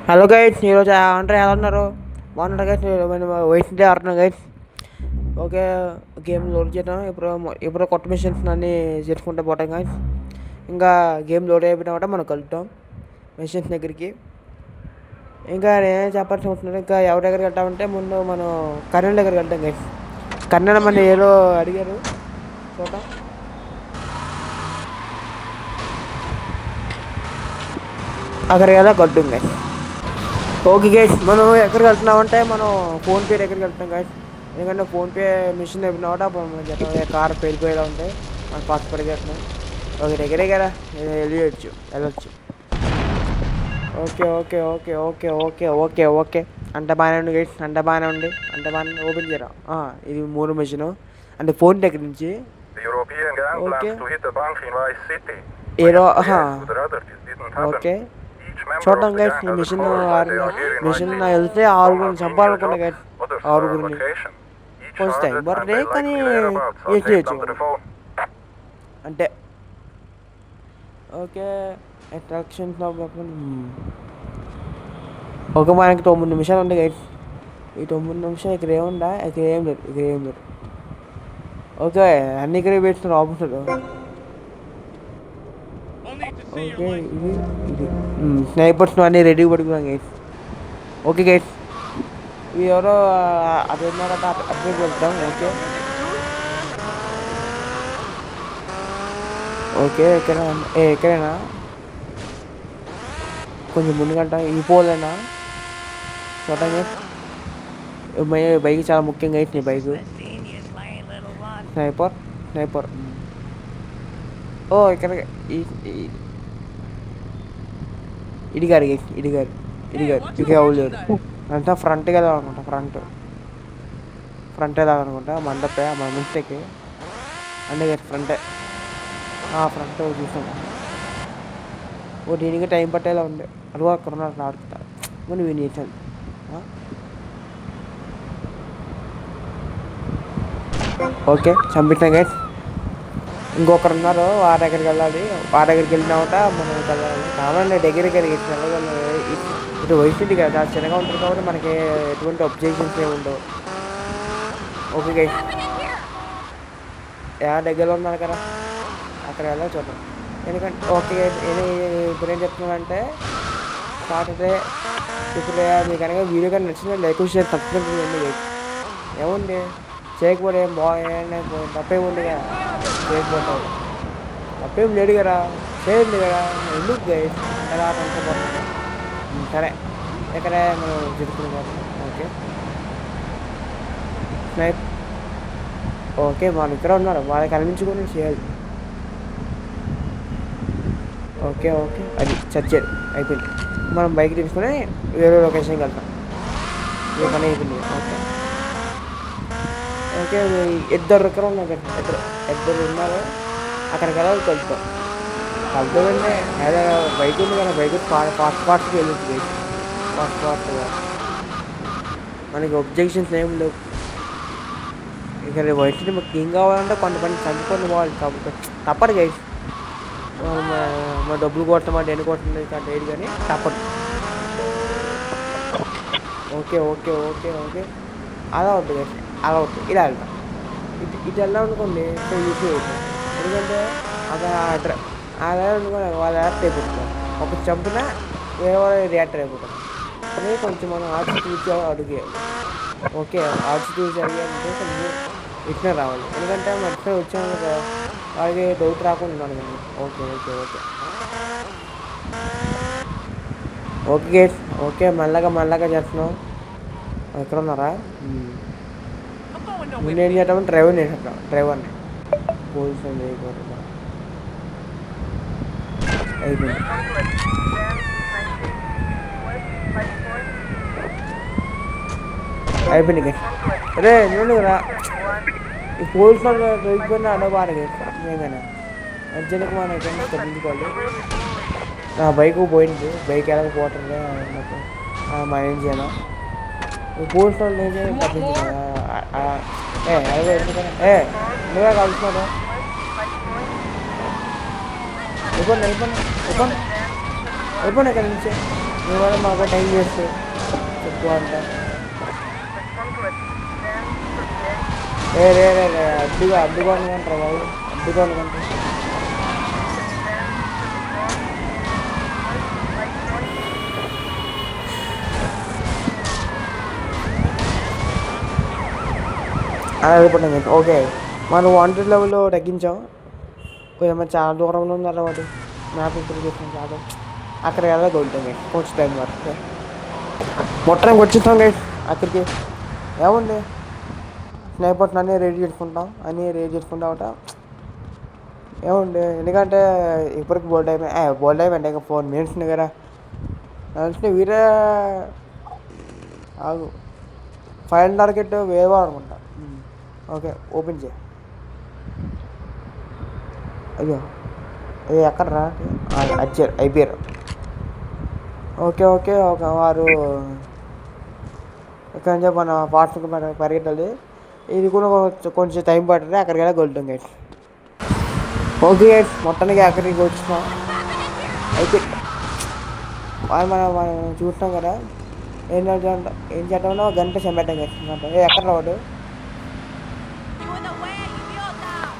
Hello guides, ఈరోజు అంటే ఎలా ఉన్నారు? బాగున్నారు గైడ్స్. నేను వైట్ ఆడుతున్నాను గైడ్స్. ఓకే, గేమ్ లోడ్ చేయడం ఇప్పుడు కొత్త మిషన్స్ అన్నీ చేసుకుంటూ పోతాం గైడ్స్. ఇంకా గేమ్ లోడ్ అయిపోయినా మనం కలుద్దాం మిషన్స్ దగ్గరికి. ఇంకా నేనేం చెప్పాల్సి ఉంటున్నాను, ఇంకా ఎవరి దగ్గరికి వెళ్తామంటే ముందు మనం కర్ణన్ దగ్గరికి వెళ్తాం గైడ్స్. కర్ణన్ మన ఏదో అడిగారు చూద్దాం. అక్కడికి ఎలా కలుద్దాం గైడ్స్. ఓకే గైస్, మనం ఎక్కడికి వెళ్తున్నామంటే మనం ఫోన్పే దగ్గరికి వెళ్తాం గైస్. ఎందుకంటే ఫోన్పే మిషన్ అయిపోయినా అప్పుడు మనం చేద్దాం. కార్ పెరిగిపోయేలా ఉంటాయి, మనం ఫాస్ట్ పరిగెడుతున్నాం. ఓకే, దగ్గరే కదా, వెళ్ళొచ్చు. Okay okay okay okay okay okay okay అంత బాగానే ఉంది గైస్, అంత బాగానే ఉంది. ఓపెన్ చేయరా. ఇది మూడు మిషన్ అంటే ఫోన్ దగ్గర నుంచి. ఓకే ఏరో ఓకే చూద్దాం గైస్. ఈ మిషన్ వెళ్తే ఆరుగురిని చంపాలనుకున్నా గైస్. ఆరుగురిని కొంచెం టైం పడుతుంది, కానీ చేయొచ్చు అంటే. ఓకే, అట్రాక్షన్స్ ఓకే, మనకి 9 నిమిషాలు ఉంది గైస్. ఈ 9 నిమిషాలు ఇక్కడ ఏముందా? ఇక్కడ ఏం లేదు. ఓకే, అన్ని ఇక్కడ పెట్టుకున్నారు ఆఫీసర్. ఓకే, ఇది స్నైపర్స్ అన్నీ రెడీ పడుకున్నాం గైస్. ఓకే గైస్, ఇవి ఎవరో అది ఉన్నారట, అటువైపు వెళ్తాం. ఓకే ఓకే ఎక్కడైనా కొంచెం ముందుకంట ఈ పోలేనా చూడండి. బైక్ చాలా ముఖ్యంగా అయితే నీ బైక్ స్నైపర్. ఓ ఇక్కడ ఇడిగారు ఇక అవ్వలేరు అంతా ఫ్రంట్ కదా అనుకుంటా. ఫ్రంట్ ఎలా అనుకుంటా, మండపే మన మిస్టేక్ అంటే ఫ్రంట్ చూసాం. ఓ దీనికి టైం పట్టేలా ఉండే అడుగు అక్కడ ఉన్నారు ఆడుకుంటా నువ్వు వినేసాను. Okay, చంపించాం guys. ఇంకొకరు ఉన్నారు, వారి దగ్గరికి వెళ్ళాలి. వారి దగ్గరికి వెళ్ళినామట మనం వెళ్ళాలి. కావాలండి దగ్గరికి వెళ్ళగలను. ఇటు వయసుంది కదా, చిన్నగా ఉంటుంది కాబట్టి మనకి ఎటువంటి అబ్జెక్షన్స్ ఏమి ఉండవు. ఓకే గైస్, దగ్గరలో ఉన్నారు కదా, అక్కడ వెళ్ళాలి చూద్దాం. ఎందుకంటే ఓకే గైస్, ఇప్పుడు ఏం చెప్తున్నానంటే సాటర్డే ఇప్పుడు మీకు కనుక వీడియో కానీ నచ్చిన లైక్ షేర్ సబ్స్క్రైబ్ చేయండి గైస్. ఏముంది చేయకపోతే ఏం తప్పేముంది కదా, చేయకపోతావు తప్పేం లేదు కదా, చేయండి కదా, ఎందుకు గైస్ ఎలా కనుక్కోబోతున్నాను. సరే, ఇక్కడ మనం జరుపుకున్నాం. Okay snipe. ఓకే, మనం ఇక్కడ ఉన్నారు, వాళ్ళకి కనిపించుకొని చేయాలి. ఓకే అది చచ్చేది అయిపోయింది. మనం బైక్ తీసుకుని వేరే లొకేషన్కి వెళ్తాం. ఏ పని అయిపోయింది. ఓకే ఇద్దరు ఇక్కడ ఉన్నారు, ఇద్దరు ఉన్నారు. అక్కడికి వెళ్ళాలి, కలుద్దామండి. అదే బైక్ ఉంది కదా, బైక్ ఫాస్ట్గా వెళ్ళొచ్చు. ఫాస్ట్గా మనకి ఒబ్జెక్షన్స్ ఏమి లేవు. ఇక్కడ వైట్ మాకు ఏం కావాలంటే కొంతమంది చదువుకొని పోవాలి, కాబట్టి తప్పదు గైస్. మా డబ్బులు కొట్టడం అంటే ఎన్ని కొట్టండి లేదు, కానీ తప్పదు. ఓకే అలా వద్దు గైస్, ఇలా వెళ్తాం. ఇటు వెళ్దాం అనుకోండి, ఈజీ అవుతుంది. ఎందుకంటే అలా అనుకోండి, వాళ్ళు రియాక్ట్ అయిపోతున్నారు. ఒక చంపున వేరే వాళ్ళు రియాక్ట్ అయిపోతారు. అదే కొంచెం మనం ఆచి అడిగేయాలి. ఓకే, ఆచి అడిగాలంటే కొంచెం ఇట్లా రావాలి. ఎందుకంటే మనం ఇట్లా వచ్చాము కదా, వాళ్ళకి డౌట్ రాకుండా ఉన్నాను కదా. ఓకే గైస్, మెల్లగా చేస్తున్నాం. ఎక్కడ ఉన్నారా? ముందు ఏం చేద్దామని డ్రైవర్ని పోలీసు అయిపోయింది. గైస్, అరే నేను కదా ఈ పోలీసు వాళ్ళు దొరికిపోయినా అడగబారు గైస్. ఏమైనా అర్జెంట్గా మనం ఎక్కడ తగ్గించుకోవాలి. నా బైక్ పోయింది, బైక్ ఎలా పోతుంది మనం ఏం చేయాలి. పోలీసు వాళ్ళు నువ్వే కలుస్తున్నాను. అయిపోండి ఇక్కడ నుంచి. నువ్వు కూడా మాకు టైం వేస్ట్ చెప్తూ అంట. రే అడ్డుగా అనుకుంటారా బాబు, అడ్డుగా అనుకుంటా. అలా అయిపోతుంది. ఓకే, మనం 100 లెవెల్ తగ్గించాం. కొంచెం చాలా దూరంలో ఉంది అలవాటు. మ్యాప్ ఇంప్రూవ్ చేసాం చాలా. అక్కడ ఎలా కొడుతుంది కొంచెం టైం వరకు. మొత్తానికి వచ్చేస్తాం గైస్ అక్కడికి. ఏముంది, స్నైపర్స్ అన్నీ రెడీ చేసుకుంటాం, అన్నీ రెడీ చేసుకుంటా ఉంటా. ఏముంది, ఎందుకంటే ఇప్పటికి బోల్డ్ అయిపోయింది ఇంకా 4 minutes కదా. అంటే వీరే ఆగు, ఫైనల్ టార్గెట్ వేరే అనుకుంటా. ఓకే, ఓపెన్ చేయి. అయ్యో అది ఎక్కడ రా, వచ్చారు అయిపోయారు. ఓకే వారు ఇక్కడ నుంచి మన ఫాస్ట్కి పరిగెట్టాలి. ఇది కూడా కొంచెం టైం పడుతుంది. అక్కడికి వెళ్ళి గెలుతాం గైస్. ఓకే గైస్, మొత్తానికి అక్కడికి వచ్చినాం. అయితే మనం చూస్తాం కదా, ఏం చేద్దామన్నా గంట చెంబెట్టం చేస్తున్నట్టు. ఎక్కడ రావడు,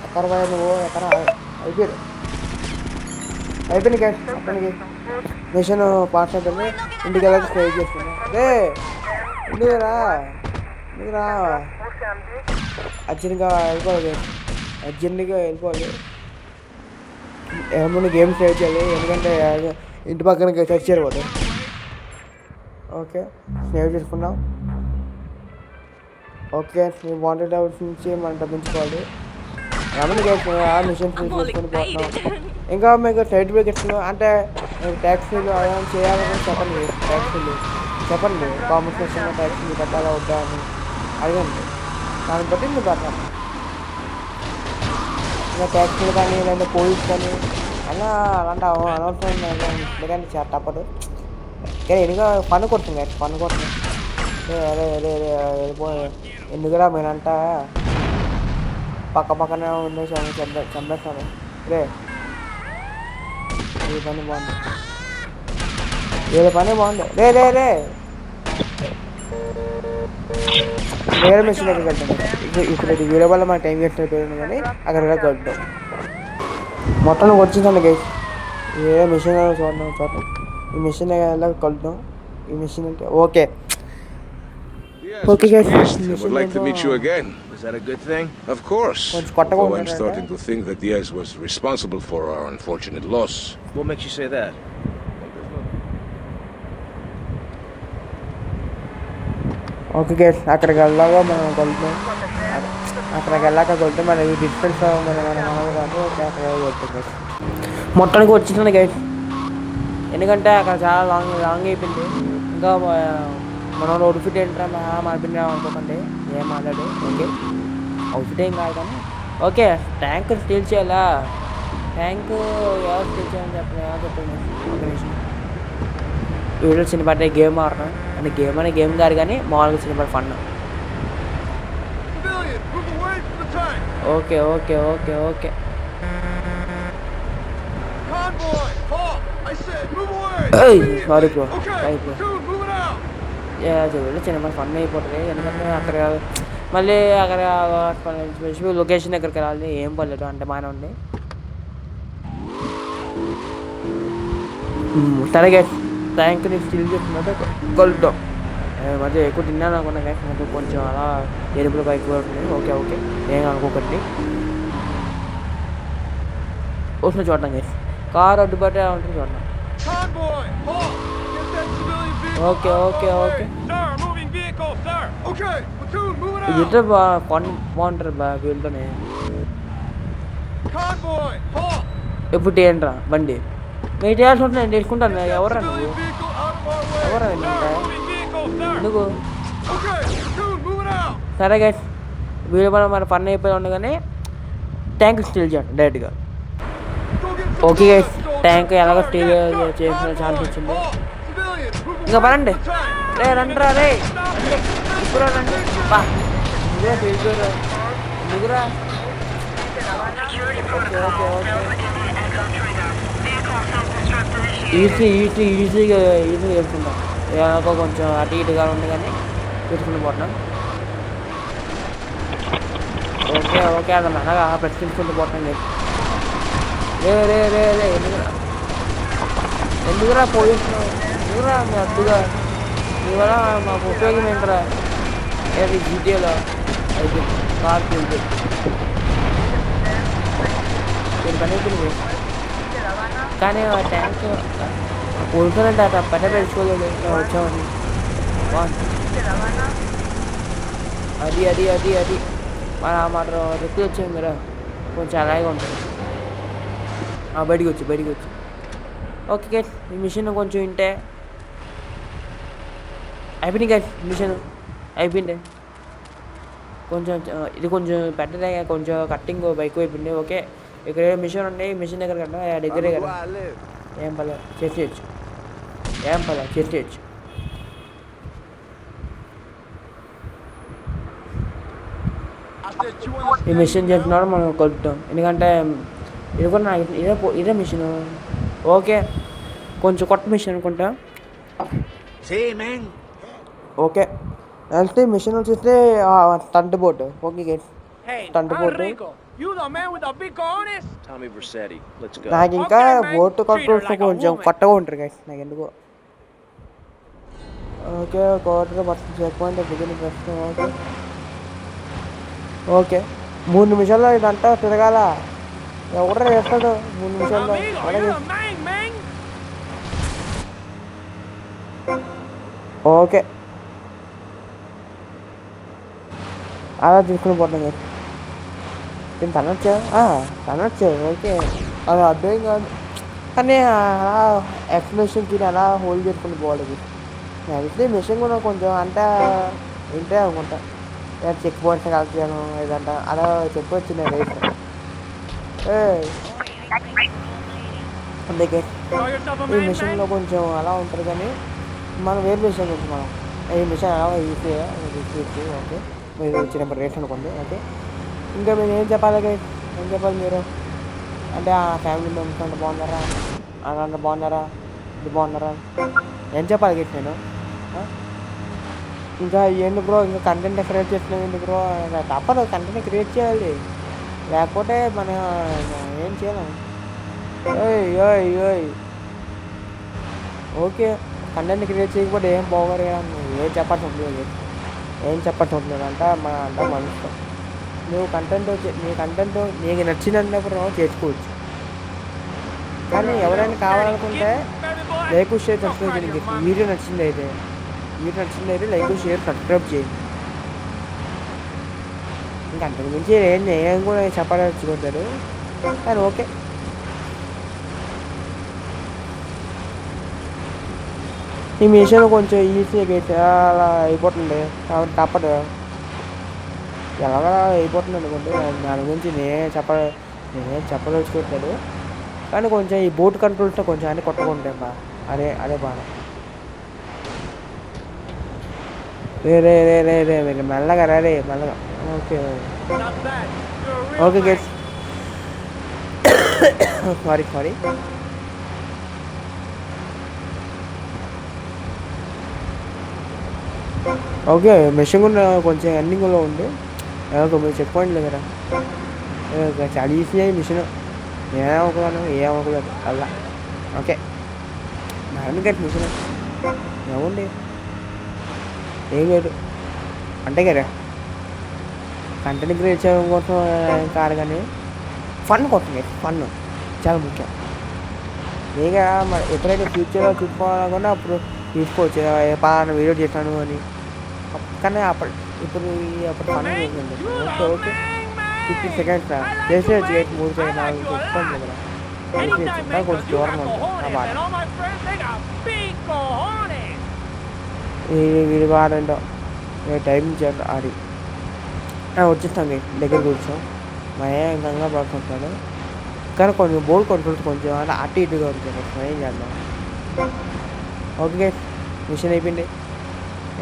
ఎక్కడ పోయా నువ్వు, ఎక్కడ అయిపోయింది గైస్. మొత్తానికి మిషన్ పాస్ అయిపోయింది. ఇంటికి వెళ్ళి స్టే చేస్తున్నా. ఇంటికి రా అర్జెంట్గా వెళ్ళిపోవాలి. ఏమన్నా గేమ్ సేవ్ చేయాలి, ఎందుకంటే ఇంటి పక్కన తెచ్చారు వాళ్ళు. ఓకే, సేవ్ చేసుకున్నాం. ఓకే, మీ వాంటెడ్ లెవెల్స్ నుంచి మనం తప్పించుకోవాలి. ఏమన్నా మిషన్ చేసుకొని పోతున్నాం. ఇంకా మీకు సర్టిఫికెట్స్లు అంటే ట్యాక్సీలు అలా చేయాలని చెప్పండి. ట్యాక్సీలు చెప్పండి, కామర్స్ సెక్షన్లో ట్యాక్సీలు కట్టాలా వద్దా అని అడగండి. దాన్ని బట్టి మీరు కట్టాలి. ఇంకా ట్యాక్సీలు కానీ లేదంటే పోలీస్ కానీ అలాంటి అనవసరం ఎందుకంటే తప్పదు. కానీ ఎందుకు పన్ను కొడుతుంది అదే వెళ్ళిపో. ఎందుకురా మీరంతా పక్కనే ఉండేసి చంపేస్తాను. ఈ పని బాగుంది, వేరే పని బాగుంది. వేరే మిషన్ దగ్గరికి వెళ్తాం. ఇప్పుడు వీడియో వల్ల మన టైం వేస్ట్ అయిపోయింది, కానీ అక్కడ వెళ్తాం. మొత్తం వచ్చిందండి గైస్. ఏ మిషన్ చూద్దాం. ఈ మిషన్ ఎలా కలుద్దాం. ఈ మిషన్ అంటే okay guys. I would like to meet you again. Is that a good thing? Of course. Although I'm starting to think that Diaz was responsible for our unfortunate loss. What makes you say that? Okay guys, అక్కడికి వెళ్ళాక మనం కలుద్దాం. అక్కడికి వెళ్ళాక కొలితే మన distance అక్కడ కొడుతుంది. మొత్తానికి వచ్చిందండి గైస్. ఎందుకంటే అక్కడ చాలా లాంగ్ అయిపోయింది. ఇంకా మనం అవుట్ఫిట్ ఏంటంటే మాట్లాడి అనుకోకండి, ఏం మాట్లాడు. ఓకే, అవుట్ఫిట్ ఏం కాదు కానీ ఓకే. ట్యాంక్ స్టీల్ చేయాలా, ట్యాంక్ ఎవరు స్టీల్ చేయాలని చెప్పండి. వీడియో సినిమా గేమ్ ఆడతాం అంటే గేమ్ కాదు కానీ మామూలుగా cinema fun. Okay sorry bro. చిన్న ఫన్ అయిపోతుంది. ఎందుకంటే అక్కడ మళ్ళీ స్పెసిఫిక్ లొకేషన్ దగ్గరికి వెళ్ళాలి. ఏం పర్లేదు అంటే బాగానే ఉంది. సరే గైస్, ట్యాంక్ని స్టిల్ చేస్తున్నట్టు కలుద్దాం. మధ్య ఎక్కువ తిన్నాను అనుకున్నా గైస్, నాకు కొంచెం అలా ఎరుపులు పైకి పడుతుంది. ఓకే ఏం అనుకోకండి. వస్తున్నా చూడడం గైస్, కారు అడ్డుపట్టే ఉంటుంది చూడడం. ఓకే ఇది బాగుంటారు వీళ్ళతోనే. ఎప్పుడు ఏంట్రా బండి మీరు చేయాల్సి ఉంటుంది, నేను తీసుకుంటాను. ఎవరా నువ్వు, ఎవరా నువ్వు? సరే గైస్, వీడియో మన పని అయిపోయి ఉండగానే ట్యాంక్ స్టీల్ చేయండి డైరెక్ట్గా. ఓకే గైస్, ట్యాంక్ ఎలాగో స్టీల్ చేసిన ఛాన్స్ వచ్చింది. ఇంకా పనండి, రండిరా ఇప్పుడు రండి. బా ఇదే ఎందుకురా. ఓకే ఈజీగా చేసుకుంటాం. ఏమో కొంచెం అటు ఇటుగా ఉంది కానీ చేసుకుని పోతున్నాం. ఓకే అదన్న అలాగా ప్రశ్నించుకుంటూ పోతున్నాం. రే ఎందుకురా పోలీసులు ఎందుకురా మీ అడ్డుగా ఇవల్ల మాకు ఉపయోగం ఏంటరా? ఏది జీటీఏలో అయితే కార్ వెళ్తే నేను పని అయిపోయింది. కానీ ఆ ట్యాంక్ పోలీసులంటే అట్లా పని పెంచుకోలేదు వచ్చామని బాగుంది. అది మాట ఎక్కువ వచ్చాము కదా కొంచెం అలాగే ఉంటుంది. బయటికి వచ్చి ఓకే ఈ మిషన్ కొంచెం వింటే అయిపోయింది కదా మిషన్ అయిపోయింది. కొంచెం ఇది కొంచెం పెద్దదే కొంచెం కట్టింగ్ బైక్ అయిపోయింది. ఓకే ఇక్కడ మిషన్ ఉంది. మిషన్ దగ్గర కట్టా దగ్గరే కదా ఏం పర్లేదు చేసేయచ్చు. ఈ మిషన్ చేస్తున్నాడు మనం కలుపుతాం. ఎందుకంటే ఇది కూడా నా ఇదే మిషన్. ఓకే కొంచెం కొత్త మిషన్ అనుకుంటా. ఓకే అంటే మిషన్ వచ్చేస్తే టంట్ బోట్. ఓకే టంట్ boat Tommy Vercetti. Let's go. నాకు ఇంకా బోట్ కంట్రోల్స్ కొంచెం కొత్తగా ఉంటారు గైస్ నాకు ఎందుకో. ఓకే క్వార్టర్ మొత్తం చెక్ పాయింట్ బిగిన్ ప్రశ్న. ఓకే 3 నిమిషాల్లో ఇదంతా తిరగాల. ఎవడరా చేస్తాడు 3 నిమిషాల్లో? ఓకే అలా తీసుకుని పోతాం. నేను తనొచ్చు ఓకే అది అర్థం కాదు కానీ అలా ఎక్స్ప్లెనేషన్ తిని అలా హోల్డ్ చేసుకుని పోవాలి. అయితే మిషన్ కూడా కొంచెం అంటే ఏంటే అనుకుంటా చెక్ పాయింట్స్ కలెక్ట్ చేయను ఏదంట అలా చెప్పొచ్చు. నేను రేట్ అందుకే ఈ మిషన్లో కొంచెం అలా ఉంటుంది కానీ మనం వేరే మిషన్ కొంచెం మనం ఈ మిషన్ అలా ఈజీగా ఓకే మీరు వచ్చినప్పుడు రేట్ అనుకోండి. ఓకే ఇంకా మీరు ఏం చెప్పాలి మీరు అంటే ఆ ఫ్యామిలీ మెంబర్స్ అంటే బాగున్నారా అంటే బాగున్నారా ఇది బాగున్నారా ఏం చెప్పాలి గట్టి నేను? ఇంకా ఏంటి బ్రో ఇంకా కంటెంట్ క్రియేట్ చేస్తున్నాం ఏంటి బ్రో? తప్పదు కంటెంట్ క్రియేట్ చేయాలి లేకపోతే మనం ఏం చేయలేం. ఓకే కంటెంట్ క్రియేట్ చేయకపోతే ఏం బాగోరు కదా. ఏం చెప్పాల్సి ఉంటుంది అంటే మన మనసుతో నువ్వు కంటెంట్ నీకు నచ్చినప్పుడు చేసుకోవచ్చు. కానీ ఎవరైనా కావాలనుకుంటే లైక్ షేర్ సబ్స్క్రైబ్ చేయండి. వీడియో నచ్చింది అయితే లైక్ షేర్ సబ్స్క్రైబ్ చేయండి. ఇంకా అంతకు మించి ఏం కూడా చెప్పాలనుకుంటారు కానీ ఓకే ఈ మిషన్ కొంచెం ఈజీగా అలా అయిపోతుంది కాబట్టి తప్పదు. ఎలాగా అయిపోతుంది అనుకోండి. దాని గురించి నేనేం చెప్పదలుచుకోవట్లేదు కానీ కొంచెం ఈ బోట్ కంట్రోల్స్తో కొంచెం అన్నీ కొత్తగా ఉంటాయి బా. అదే బాగా రే మెల్లగా మెల్లగా. Okay gets sorry okay machine కూడా కొంచెం ఎండింగ్లో ఉంది. మీరు చెక్ పాయింట్ దగ్గర చాలా ఈజీ మిషన్ ఏమనుకోలేదు అలా. ఓకే గట్టి మిషన్ ఏముంది ఏం లేదు అంటే కదా కంటెంట్ క్రియేట్ చేయడం కోసం కాదు కానీ ఫన్ కోసం ఫన్ చాలా ముఖ్యం. నీగా మరి ఎప్పుడైతే ఫ్యూచర్లో చూసుకోవాలనుకున్నా అప్పుడు తీసుకోవచ్చు పలానా వీడియో చేశాను అని. కానీ ఇప్పుడు ఫన్ చేసింది. ఓకే 50 seconds చేసేయచ్చు 3 seconds 4 చెప్తాను కదా చేసేయచ్చు కొంచెం దూరం ఉంటుంది. వీడి వాడంటో టైం చేయాలి ఆడి వచ్చేస్తాం దగ్గర కూర్చోం భయంగా పడుకుంటాడు కానీ కొంచెం బోర్డు కంట్రోల్స్ కొంచెం అలా అటు ఇటుగా ఉంటుంది. ఏం చేద్దాం. ఓకే మిషన్ అయిపోయింది.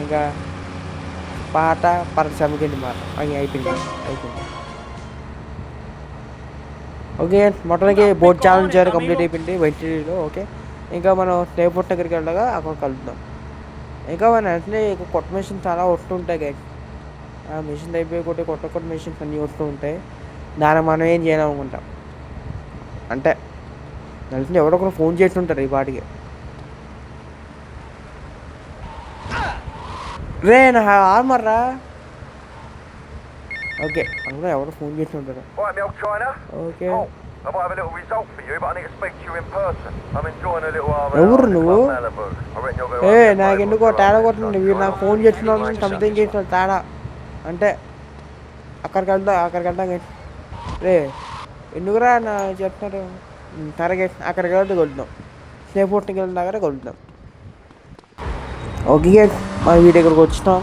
ఇంకా పాట పరిశ్రమకి మాట అయిపోయింది. ఓకే మొత్తానికి బోర్డ్ ఛాలెంజ్ కంప్లీట్ అయిపోయింది వైటీలో. ఓకే ఇంకా మనం స్నేపుట్ దగ్గరికి వెళ్ళగా అక్కడ కలుద్దాం. ఇంకా మన వెంటనే ఇక కొత్త మిషన్ చాలా వస్తూ ఉంటాయి గైస్. ఆ మిషన్ అయిపోయి కొత్త మిషన్స్ అన్నీ వస్తూ ఉంటాయి. దాన్ని మనం ఏం చేయాలనుకుంటాం అంటే వెంటనే ఎవరో ఒకరు ఫోన్ చేసి ఉంటారు ఈ పాటికి. రే నా ఆర్మర్ రా. ఓకే అందులో ఎవరు ఫోన్ చేసి ఉంటారు. Right, Milk China. Okay Oh, I might have a little result for you, but I need to speak to you in person. I'm enjoying a little ఎవరు in నువ్వు? Club Malibu. I reckon you're going to నాకెందుకో తేడా కొట్టింది. వీరు నాకు phone చేస్తున్నాను something చేసిన తేడా అంటే అక్కడికి వెళ్తాం గైస్. రే ఎందుకురా నా చెప్తున్నారు. సరే గైస్ అక్కడికి వెళ్తే కొలుద్దాం. స్నేపుట్కి వెళ్ళిన దగ్గర కొలుద్దాం. ఓకే గైస్ మనం వీటి దగ్గరకు వచ్చినాం.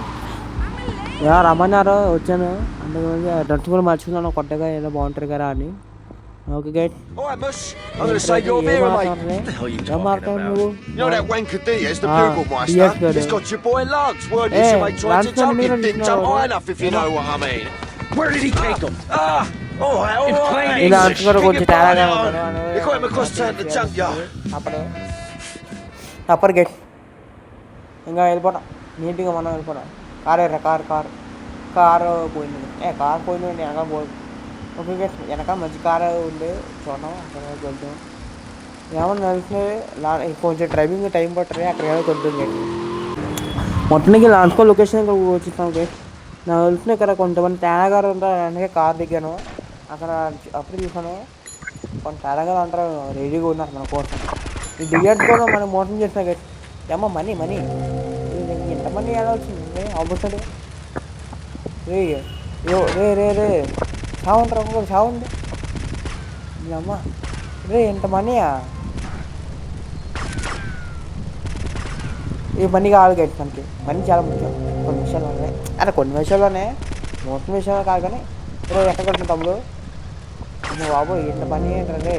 రమ్మన్నారు వచ్చాను. అందుకని డ్రెస్ కూడా మర్చిపోతున్నాను కొత్తగా ఏదో బాగుంటుంది కదా అని. Okay guys Alright, Mush. I'm going to save your beer, mate. What the hell are you ఏం talking మాట్లాడు about? నువ్వు? You know that wanker Diaz, the Ah, bugle Diaz meister? good. He's got your boy Lance. Word Eh, is you ain't trying Lance to jump, don't you even didn't know jump that. high enough, if you know what I mean. Where did he take him? Oh, all In right. plain ఇలా English. అంచుకోవడం కొంచెం Bring it తేడాగా on. ఉంటాడు. You got him across town to junkyard. Upper gate ఇంకా వెళ్ళిపోతాం. నీట్గా మనం వెళ్ళిపోతాం. Car పోయింది. కారు పోయింది వెనక పోయింది. ఓకే గేట్ వెనక మంచి కారు ఉంది చూడడం అక్కడ వెళ్తాం. ఏమన్నా తెలిసిన కొంచెం డ్రైవింగ్ టైం పట్టరు అక్కడ ఏదో కొద్దాం గేట్. మొత్తానికి లాంచ్కో లొకేషన్ వచ్చిస్తాం గేట్. నాకు తెలిసిన ఇక్కడ కొంతమంది తేడాగారు ఉంటారు. అందుకే కార్ దిగాను అక్కడ. అప్పుడు చూసాను కొంత తేడాగారు అంటారు రెడీగా ఉన్నారు మన కోసం. ఈ డిజర్ట్ కూడా మనం మోసం చేసిన గేట్. ఏమో మనీ ఎంత మనీ ఎలా వచ్చింది ఆపోజిట్. రే రే చావుంటారు ఒక్కొక్కరు చావుంది. అమ్మ రే ఎంత మనీయా. ఈ మనీ కావాలి గైట్ మనకి. మనీ చాలా ముఖ్యం కొన్ని విషయాల్లోనే. అంటే కొన్ని విషయాల్లోనే మొత్తం విషయాలు కాదు కానీ ఇప్పుడు ఎక్కడ కొట్టిన తమ్ముడు. బాబు ఎంత మనీ ఏంటంటే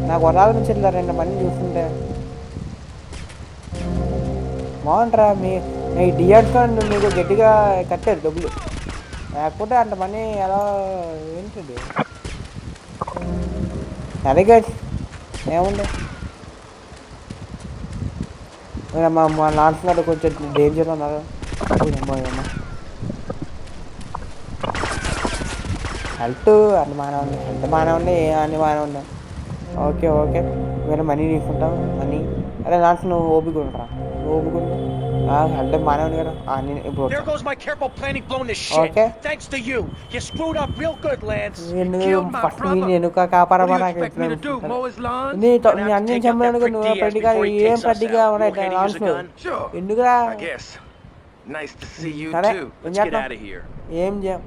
నాకు వరాల నుంచి వెళ్ళారు ఎంత మనీ చూస్తుంటే బాగుంటారా. మీ డిఎడ్స్ మీకు గట్టిగా కట్టారు డబ్బులు. లేకపోతే అంత మనీ ఎలా ఏంటండి. సరే గైస్ ఏముంది మా లాంచ్ గారు కొంచెం డేంజర్ ఉన్నారు. హెల్త్ అన్ని బాగానే ఉన్నాయి అన్ని బాగానే ఉన్నాయి. ఓకే వేరే మనీ తీసుకుంటాం. మనీ అరే లాంచ్ నువ్వు ఓపిక ఉంటారా. నువ్వు ఓపిక హెల్త్ బాగానే ఉంది కదా. ఇప్పుడు There goes my careful planning blown to shit. Okay. Thanks to you. You screwed up real good, Lance. You killed my first brother. నేను What do కాపాడమా you నాకు expect me to do, mow his lawn? నీ Gonna have to అన్ని take out that చంపడానికి prick నువ్వు Diaz పెట్టిగా before he ఏం takes us పట్టిగా out. You okay to use launch a gun? Sure, ఎందుకురా. I guess. Nice to see you సరే too. ఏం Let's get చేద్దాం. out of here. ఏం చేయం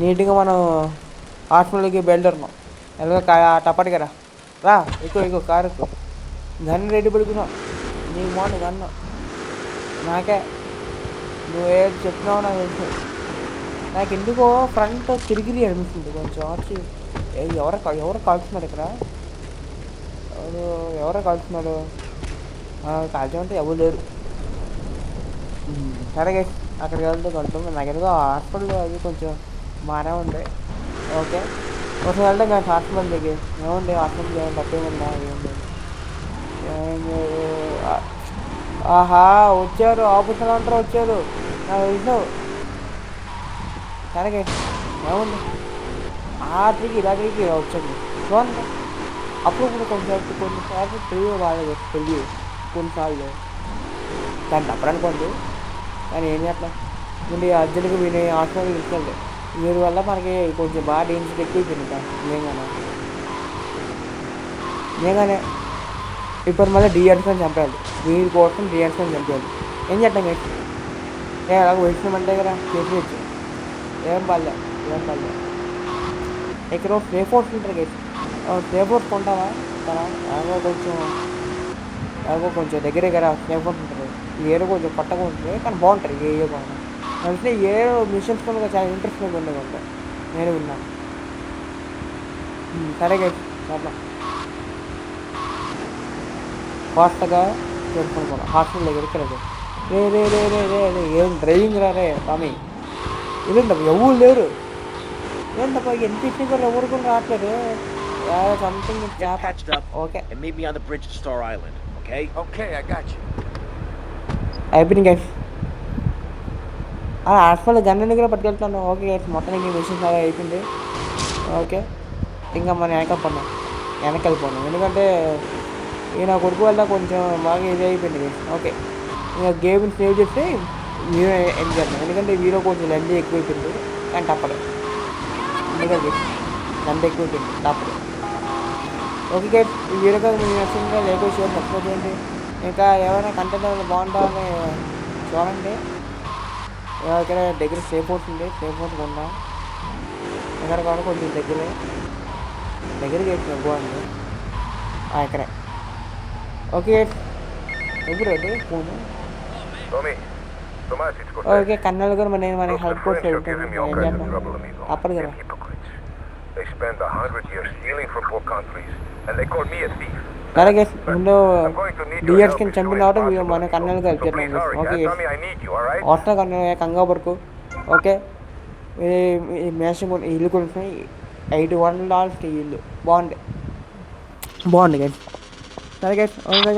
నీట్గా మనం హాస్పిటల్కి బయలుదేరున్నాం. ఎలాగో టప్పటికి రా ఎక్కువ కారు ఎక్కువ. గన్ రెడీ పెడుకున్నాం. నీకు మార్నింగ్ గన్ను నాకే నువ్వు ఏది చెప్తున్నావు నాకు తెలుసు. నాకు ఎందుకో ఫ్రంట్ తిరిగి అనిపిస్తుంది కొంచెం వచ్చి. ఎవరు కాల్చున్నాడు ఇక్కడ. ఎవరో కాల్చున్నాడు. కాల్చమంటే ఎవరు లేరు. సరే గైస్ అక్కడికి వెళ్తే కొంచెం నాకు ఎందుకో హాస్పిటల్ అది కొంచెం బాగానే ఉంది. ఓకే కొంచెం వెళ్తాం కానీ హాస్పిటల్ దగ్గర ఏముంది. హాస్పిటల్ ఏమైనా తప్పేముందా ఏముంది. ఆహా వచ్చారు ఆఫీసర్ అంటారు వచ్చారు నాకు తెలుసు. సరే గైస్ ఏముంది ఆ తిరిగి ఇలా తిరిగి వచ్చాడు చూడండి. అప్పుడు కొన్నిసార్లు తెలివి బాగా తెలివి కొన్నిసార్లు కానీ తప్పడనుకోండి. కానీ ఏం చేస్తాం ముందు అర్జెంట్గా వీని హాస్పిటల్కి తీసుకెళ్తే వీరి వల్ల మనకి కొంచెం బాగా డేంజర్ ఎక్కువైపోయింది. నిజంగానే ఇప్పుడు మళ్ళీ డిఎన్స్ని చంపాలి. వీరి కోసం డిఎన్స్ని చంపాలి. ఏం చేద్దాం గైస్ అలాగ వచ్చినామంటే కదా చేసి వచ్చు. ఏం పర్లే ఇక్కడ స్ప్రే ఫోర్స్ ఉంటారు గైస్. స్ప్రే ఫోర్స్ కొంటావా కొంచెం దగ్గర స్ప్రే ఫోర్స్ ఉంటుంది. ఈ ఏరో కొంచెం పట్టగా ఉంటుంది కానీ బాగుంటుంది. ఏ బాగుంటుంది అంటే ఏ మిషన్స్ కూడా చాలా ఇంట్రెస్టింగ్ ఉండేది ఉంటాయి. నేను విన్నాను. సరే గైస్ అట్లా ఫాస్ట్గా చేసుకుని పోదాం హాస్పిటల్ దగ్గరికి. రే ఏం డ్రైవింగ్ రే స్వామి. ఇదేంటప్ప ఎవరు లేరు. ఏంటప్ప ఎంత ఇచ్చిన కూడా ఎవరు కూడా రావట్లేదు. Something Get patched up okay and meet me on the bridge to Star Island, okay? Okay, I got you. అయిపోయింది గైస్ హాస్పిటల్ గన్ కూడా పట్టుకెళ్తాను ఓకే గైస్ మొత్తానికి మిషన్ బాగా అయిపోయింది ఓకే ఇంకా మన వెనక వెళ్ళిపోను ఎందుకంటే నా కొడుకు వల్ల కొంచెం బాగా ఇది అయిపోయింది గైస్ ఓకే ఇంకా గేమ్ని సేవ్ చేస్తే వీడియో ఎండ్ చేద్దాం ఎందుకంటే వీడియో కొంచెం లెంత్ ఎక్కువ అయిపోయింది కానీ తప్పలేదు ఎందుకంటే లెంత్ ఎక్కువ అయిపోయింది తప్పలేదు ఓకే గైస్ ఈ వీడియో కాదు మీరు నచ్చిందా లేకపోతే షేర్ సబ్స్క్రైబ్ చేయండి ఇంకా ఏమైనా కంటెంట్ బాగుంటుందా అని చూడండి ఇక్కడ దగ్గర సేఫ్ హౌస్ ఉంది సేఫ్ హౌస్ కొందా ఎక్కడ కావాలి కొంచెం దగ్గరికి వేసిన బాగుంది ఇక్కడే ఓకే ఎప్పుడు అయితే phone Tommy, Tomasic, okay Kannada కూడా మనకి హెల్ప్ కోర్స్ అప్పటి కదా They spend 100 years stealing from poor countries, and they call me a thief. అలాగే ముందు I'm going to need your డిఎస్ help కింద in చంపిన doing తర్వాత possible మన కన్నడకి so హెల్ప్ please చేద్దాం hurry, okay Tommy, I need you, all right? వస్తా కన్నడ కంగాపరకు ఓకే ఈ మేషం ఇల్లు కొనుక్కుని $81 ఇల్లు బాగుంది గైస్ సరే గైస్ ఓకే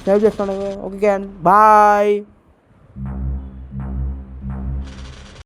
సేవ్ చేస్తాను ఓకే బాయ్